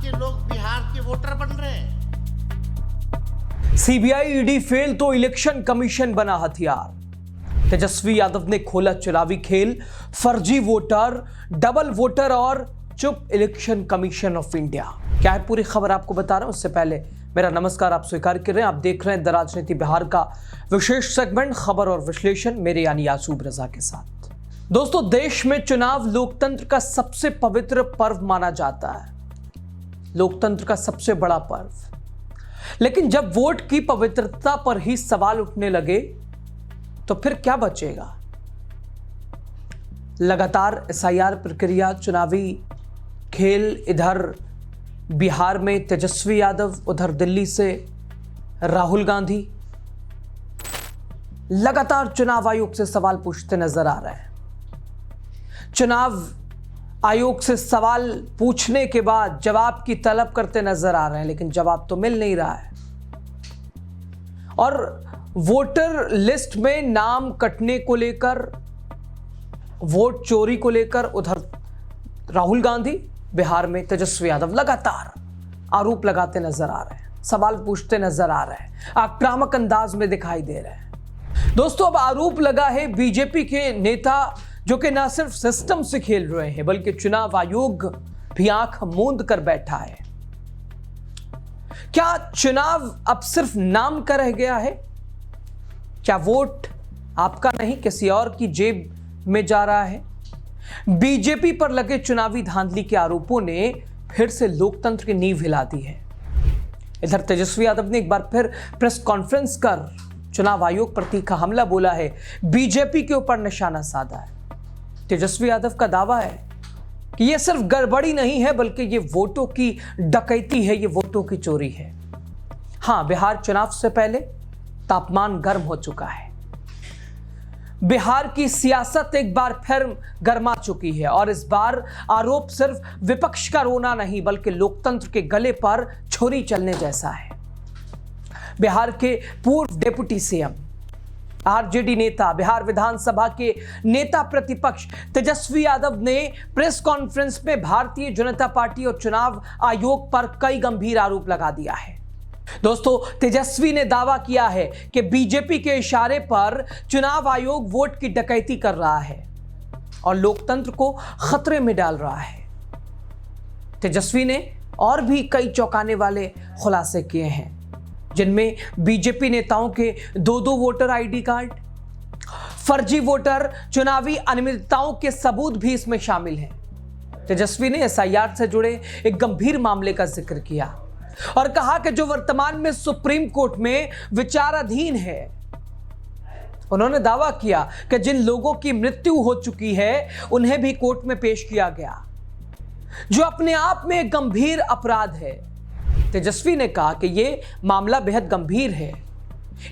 के लोग बिहार के वोटर बन रहे हैं। सीबीआई ईडी फेल तो इलेक्शन कमीशन बना हथियार। तेजस्वी यादव ने खोला चुनावी खेल, फर्जी वोटर, डबल वोटर और चुप इलेक्शन कमीशन ऑफ इंडिया। क्या है पूरी खबर आपको बता रहा हूं। उससे पहले मेरा नमस्कार आप स्वीकार कर रहे हैं। आप देख रहे हैं द राजनीति बिहार का विशेष सेगमेंट खबर और विश्लेषण मेरे यानी यासूब रजा के साथ। दोस्तों, देश में चुनाव लोकतंत्र का सबसे पवित्र पर्व माना जाता है, लोकतंत्र का सबसे बड़ा पर्व। लेकिन जब वोट की पवित्रता पर ही सवाल उठने लगे तो फिर क्या बचेगा। लगातार एसआईआर प्रक्रिया, चुनावी खेल, इधर बिहार में तेजस्वी यादव, उधर दिल्ली से राहुल गांधी लगातार चुनाव आयोग से सवाल पूछते नजर आ रहे हैं। चुनाव आयोग से सवाल पूछने के बाद जवाब की तलब करते नजर आ रहे हैं, लेकिन जवाब तो मिल नहीं रहा है। और वोटर लिस्ट में नाम कटने को लेकर, वोट चोरी को लेकर उधर राहुल गांधी, बिहार में तेजस्वी यादव लगातार आरोप लगाते नजर आ रहे हैं, सवाल पूछते नजर आ रहे हैं, आक्रामक अंदाज में दिखाई दे रहे हैं। दोस्तों, अब आरोप लगा है बीजेपी के नेता, जो कि न सिर्फ सिस्टम से खेल रहे हैं बल्कि चुनाव आयोग भी आंख मूंद कर बैठा है। क्या चुनाव अब सिर्फ नाम का रह गया है? क्या वोट आपका नहीं किसी और की जेब में जा रहा है? बीजेपी पर लगे चुनावी धांधली के आरोपों ने फिर से लोकतंत्र की नींव हिला दी है। इधर तेजस्वी यादव ने एक बार फिर प्रेस कॉन्फ्रेंस कर चुनाव आयोग पर तीखा हमला बोला है, बीजेपी के ऊपर निशाना साधा है। तेजस्वी यादव का दावा है कि यह सिर्फ गड़बड़ी नहीं है बल्कि ये वोटों की डकैती है, ये वोटों की चोरी है। हां, बिहार चुनाव से पहले तापमान गर्म हो चुका है। बिहार की सियासत एक बार फिर गर्मा चुकी है और इस बार आरोप सिर्फ विपक्ष का रोना नहीं बल्कि लोकतंत्र के गले पर छुरी चलने जैसा है। बिहार के पूर्व डिप्टी सीएम, आरजेडी नेता, बिहार विधानसभा के नेता प्रतिपक्ष तेजस्वी यादव ने प्रेस कॉन्फ्रेंस में भारतीय जनता पार्टी और चुनाव आयोग पर कई गंभीर आरोप लगा दिया है। दोस्तों, तेजस्वी ने दावा किया है कि बीजेपी के इशारे पर चुनाव आयोग वोट की डकैती कर रहा है और लोकतंत्र को खतरे में डाल रहा है। तेजस्वी ने और भी कई चौंकाने वाले खुलासे किए हैं, जिनमें बीजेपी नेताओं के दो वोटर आईडी कार्ड, फर्जी वोटर, चुनावी अनियमितताओं के सबूत भी इसमें शामिल हैं। तेजस्वी ने एसआईआर से जुड़े एक गंभीर मामले का जिक्र किया और कहा कि जो वर्तमान में सुप्रीम कोर्ट में विचाराधीन है। उन्होंने दावा किया कि जिन लोगों की मृत्यु हो चुकी है उन्हें भी कोर्ट में पेश किया गया, जो अपने आप में एक गंभीर अपराध है। तेजस्वी ने कहा कि यह मामला बेहद गंभीर है,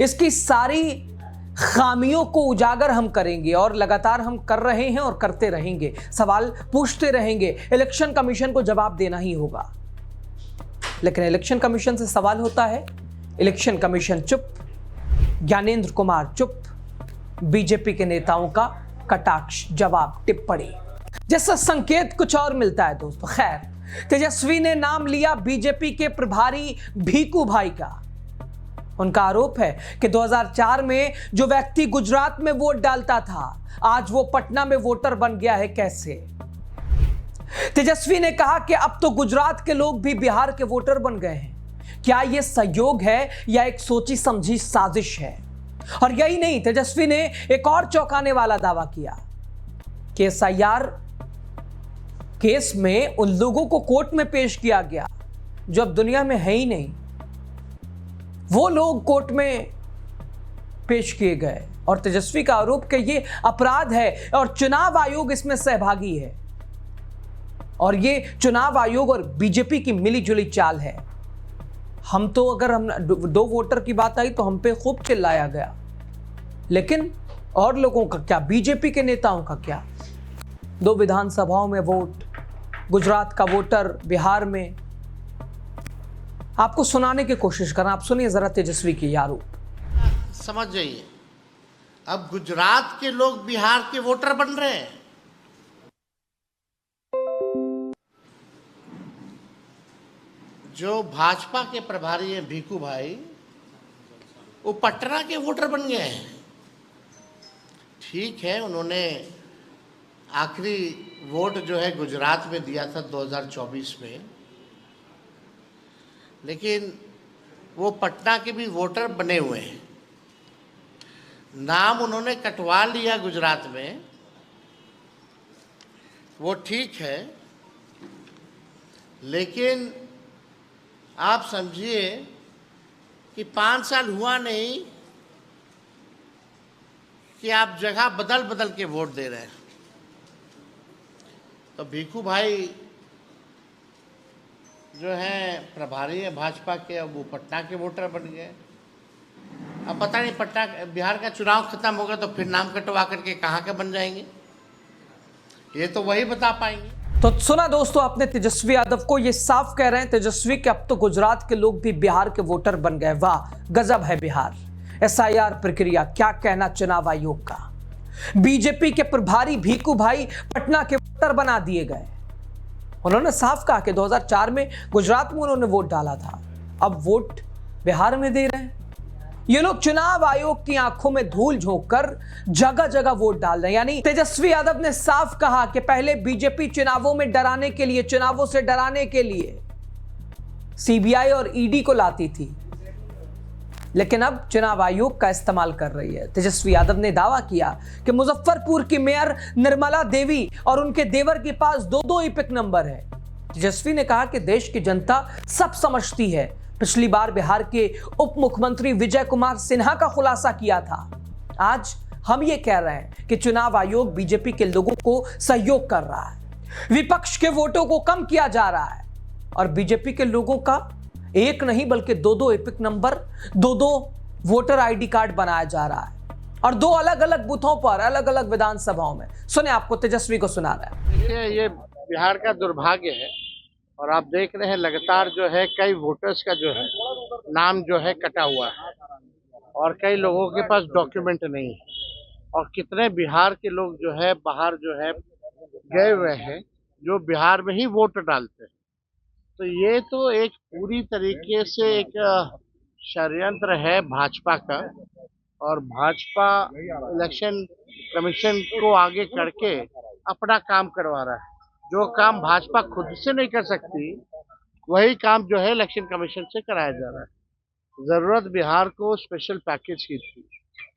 इसकी सारी खामियों को उजागर हम करेंगे और लगातार हम कर रहे हैं और करते रहेंगे, सवाल पूछते रहेंगे। इलेक्शन कमीशन को जवाब देना ही होगा। लेकिन इलेक्शन कमीशन से सवाल होता है, इलेक्शन कमीशन चुप, ज्ञानेंद्र कुमार चुप, बीजेपी के नेताओं का कटाक्ष, जवाब, टिप्पणी जैसा संकेत कुछ और मिलता है। दोस्तों, खैर, तेजस्वी ने नाम लिया बीजेपी के प्रभारी भीकू भाई का। उनका आरोप है कि 2004 में जो व्यक्ति गुजरात में वोट डालता था, आज वो पटना में वोटर बन गया है। कैसे? तेजस्वी ने कहा कि अब तो गुजरात के लोग भी बिहार के वोटर बन गए हैं। क्या यह संयोग है या एक सोची समझी साजिश है? और यही नहीं, तेजस्वी ने एक और चौंकाने वाला दावा किया कि एसआईआर केस में उन लोगों को कोर्ट में पेश किया गया जो अब दुनिया में है ही नहीं। वो लोग कोर्ट में पेश किए गए और तेजस्वी का आरोप कि ये अपराध है और चुनाव आयोग इसमें सहभागी है और ये चुनाव आयोग और बीजेपी की मिलीजुली चाल है। हम तो, अगर हम दो वोटर की बात आई तो हम पे खूब चिल्लाया गया, लेकिन और लोगों का क्या? बीजेपी के नेताओं का क्या? 2 विधानसभाओं में वोट, गुजरात का वोटर बिहार में। आपको सुनाने की कोशिश कर रहा, आप सुनिए जरा तेजस्वी की आरोप। समझ जाइए, अब गुजरात के लोग बिहार के वोटर बन रहे हैं। जो भाजपा के प्रभारी हैं भीखू भाई, वो पटना के वोटर बन गए हैं। ठीक है, उन्होंने आखिरी वोट जो है गुजरात में दिया था 2024 में, लेकिन वो पटना के भी वोटर बने हुए हैं। नाम उन्होंने कटवा लिया गुजरात में, वो ठीक है, लेकिन आप समझिए कि 5 साल हुआ नहीं कि आप जगह बदल बदल के वोट दे रहे हैं। तो भीखू भाई जो हैं प्रभारी हैं भाजपा के, अब वो पटना के वोटर बन गए। अब पता नहीं पटना बिहार का चुनाव खत्म होगा तो फिर नाम कटवा करके कहाँ के बन जाएंगे, ये तो वही बता पाएंगे। तो सुना दोस्तों आपने तेजस्वी यादव को, ये साफ कह रहे हैं तेजस्वी कि अब तो गुजरात के लोग भी बिहार के वोटर बन गए। वाह, गजब है बिहार। एसआईआर प्रक्रिया, क्या कहना चुनाव आयोग का। बीजेपी के प्रभारी भीखू भाई पटना के वोटर बना दिए गए। उन्होंने साफ कहा कि 2004 में गुजरात में उन्होंने वोट डाला था, अब वोट बिहार में दे रहे हैं। ये लोग चुनाव आयोग की आंखों में धूल झोंककर जगह जगह वोट डाल रहे हैं। यानी तेजस्वी यादव ने साफ कहा कि पहले बीजेपी चुनावों में डराने के लिए, चुनावों से डराने के लिए सीबीआई और ईडी को लाती थी, लेकिन अब चुनाव आयोग का इस्तेमाल कर रही है। तेजस्वी यादव ने दावा किया कि मुजफ्फरपुर की मेयर निर्मला देवी और उनके देवर के पास 2-2 ईपिक नंबर है। तेजस्वी ने कहा कि देश की जनता सब समझती है। पिछली बार बिहार के उप मुख्यमंत्री विजय कुमार सिन्हा का खुलासा किया था। आज हम ये कह रहे हैं कि चुनाव आयोग बीजेपी के लोगों को सहयोग कर रहा है, विपक्ष के वोटों को कम किया जा रहा है और बीजेपी के लोगों का एक नहीं बल्कि 2-2 epic number, 2-2 voter ID card बनाया जा रहा है और 2 अलग अलग बूथों पर, अलग अलग विधानसभाओं में। सुने, आपको तेजस्वी को सुना रहा है। देखिए, ये बिहार का दुर्भाग्य है और आप देख रहे हैं लगातार जो है कई वोटर्स का जो है नाम जो है कटा हुआ है और कई लोगों के पास डॉक्यूमेंट नहीं है और कितने बिहार के लोग जो है बाहर जो है गए हुए हैं जो बिहार में ही वोट डालते हैं। तो ये तो एक पूरी तरीके से एक षड्यंत्र है भाजपा का और भाजपा इलेक्शन कमीशन को आगे करके अपना काम करवा रहा है। जो काम भाजपा खुद से नहीं कर सकती वही काम जो है इलेक्शन कमीशन से कराया जा रहा है। जरूरत बिहार को स्पेशल पैकेज की थी,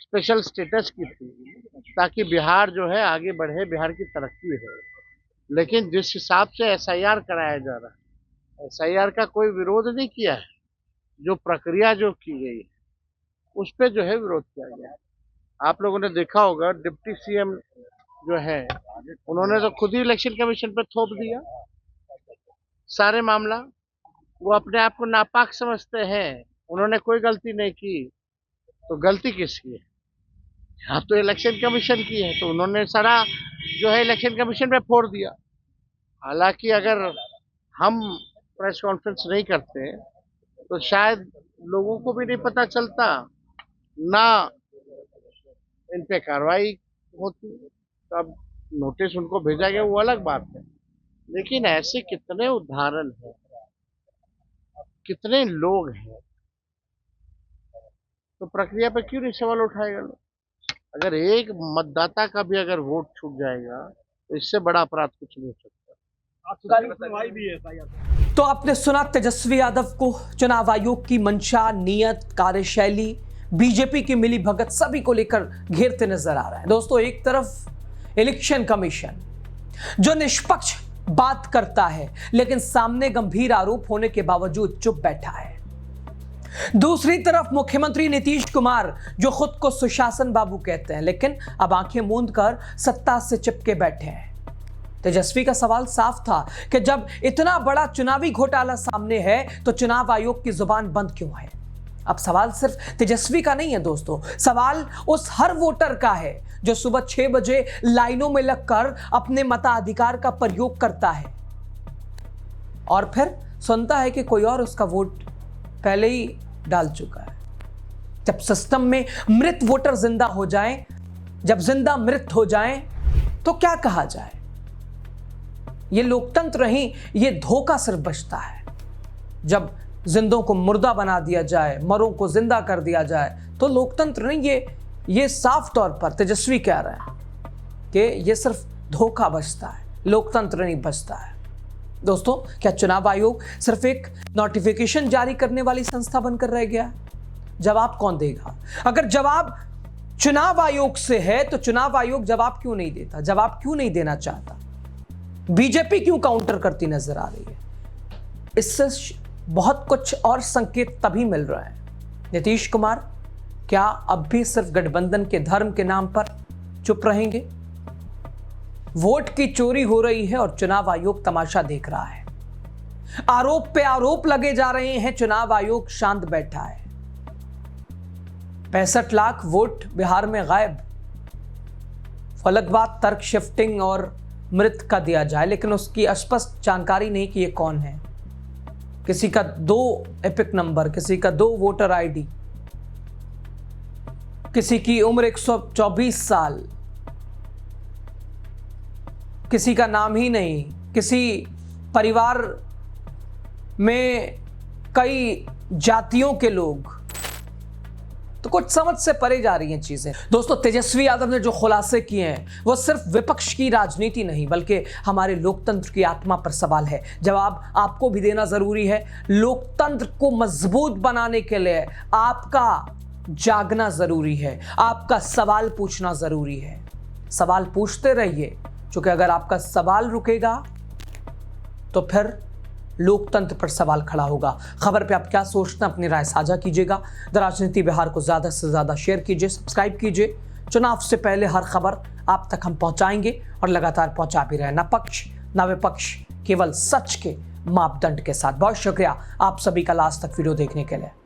स्पेशल स्टेटस की थी, ताकि बिहार जो है आगे बढ़े, बिहार की तरक्की हो। लेकिन जिस हिसाब से एसआईआर कराया जा रहा है, एसआईआर का कोई विरोध नहीं किया है, जो प्रक्रिया जो की गई है उस पर जो है विरोध किया गया है। आप लोगों ने देखा होगा डिप्टी सीएम जो है उन्होंने तो खुद ही इलेक्शन कमीशन पर थोप दिया सारे मामला। वो अपने आप को नापाक समझते हैं, उन्होंने कोई गलती नहीं की, तो गलती किसकी है? यहाँ तो इलेक्शन कमीशन की है, तो उन्होंने सारा जो है इलेक्शन कमीशन पे फोड़ दिया। हालांकि अगर हम प्रेस कॉन्फ्रेंस नहीं करते तो शायद लोगों को भी नहीं पता चलता, ना इन पे कार्रवाई होती। तो अब नोटिस उनको भेजा गया वो अलग बात है, लेकिन ऐसे कितने उदाहरण हैं, कितने लोग हैं, तो प्रक्रिया पे क्यों नहीं सवाल उठाएगा लोग? अगर एक मतदाता का भी अगर वोट छूट जाएगा तो इससे बड़ा अपराध कुछ नहीं हो सकता। तो आपने सुना तेजस्वी यादव को, चुनाव आयोग की मंशा, नियत, कार्यशैली, बीजेपी की मिली भगत सभी को लेकर घेरते नजर आ रहा है। दोस्तों, एक तरफ इलेक्शन कमीशन जो निष्पक्ष बात करता है लेकिन सामने गंभीर आरोप होने के बावजूद चुप बैठा है। दूसरी तरफ मुख्यमंत्री नीतीश कुमार जो खुद को सुशासन बाबू कहते हैं लेकिन अब आंखें मूंद कर सत्ता से चिपके बैठे हैं। तेजस्वी का सवाल साफ था कि जब इतना बड़ा चुनावी घोटाला सामने है तो चुनाव आयोग की जुबान बंद क्यों है? अब सवाल सिर्फ तेजस्वी का नहीं है दोस्तों, सवाल उस हर वोटर का है जो सुबह 6 बजे लाइनों में लगकर अपने मताधिकार का प्रयोग करता है और फिर सुनता है कि कोई और उसका वोट पहले ही डाल चुका है। जब सिस्टम में मृत वोटर जिंदा हो जाएं, जब जिंदा मृत हो जाएं, तो क्या कहा जाए? ये लोकतंत्र नहीं, ये धोखा सिर्फ बचता है। जब जिंदों को मुर्दा बना दिया जाए, मरों को जिंदा कर दिया जाए, तो लोकतंत्र नहीं। ये साफ तौर पर तेजस्वी कह रहे हैं कि ये सिर्फ धोखा बचता है, लोकतंत्र नहीं बचता है। दोस्तों, क्या चुनाव आयोग सिर्फ एक नोटिफिकेशन जारी करने वाली संस्था बनकर रह गया? जवाब कौन देगा? अगर जवाब चुनाव आयोग से है तो चुनाव आयोग जवाब क्यों नहीं देता, जवाब क्यों नहीं देना चाहता? बीजेपी क्यों काउंटर करती नजर आ रही है? इससे बहुत कुछ और संकेत तभी मिल रहे हैं। नीतीश कुमार क्या अब भी सिर्फ गठबंधन के धर्म के नाम पर चुप रहेंगे? वोट की चोरी हो रही है और चुनाव आयोग तमाशा देख रहा है। आरोप पे आरोप लगे जा रहे हैं, चुनाव आयोग शांत बैठा है। 65 लाख वोट बिहार में गायब। अलग बात तर्क शिफ्टिंग और मृत का दिया जाए, लेकिन उसकी स्पष्ट जानकारी नहीं कि ये कौन है। किसी का 2 एपिक नंबर, किसी का 2 वोटर आईडी, किसी की उम्र 124 साल, किसी का नाम ही नहीं, किसी परिवार में कई जातियों के लोग, तो कुछ समझ से परे जा रही हैं चीजें। दोस्तों, तेजस्वी यादव ने जो खुलासे किए हैं वो सिर्फ विपक्ष की राजनीति नहीं बल्कि हमारे लोकतंत्र की आत्मा पर सवाल है। जवाब आपको भी देना जरूरी है। लोकतंत्र को मजबूत बनाने के लिए आपका जागना जरूरी है, आपका सवाल पूछना जरूरी है। सवाल पूछते रहिए, क्योंकि अगर आपका सवाल रुकेगा तो फिर लोकतंत्र पर सवाल खड़ा होगा। खबर पे आप क्या सोचते हैं, अपनी राय साझा कीजिएगा। द राजनीति बिहार को ज़्यादा से ज़्यादा शेयर कीजिए, सब्सक्राइब कीजिए। चुनाव से पहले हर खबर आप तक हम पहुंचाएंगे और लगातार पहुंचा भी रहे। न पक्ष न विपक्ष, केवल सच के मापदंड के साथ। बहुत शुक्रिया आप सभी का लास्ट तक वीडियो देखने के लिए।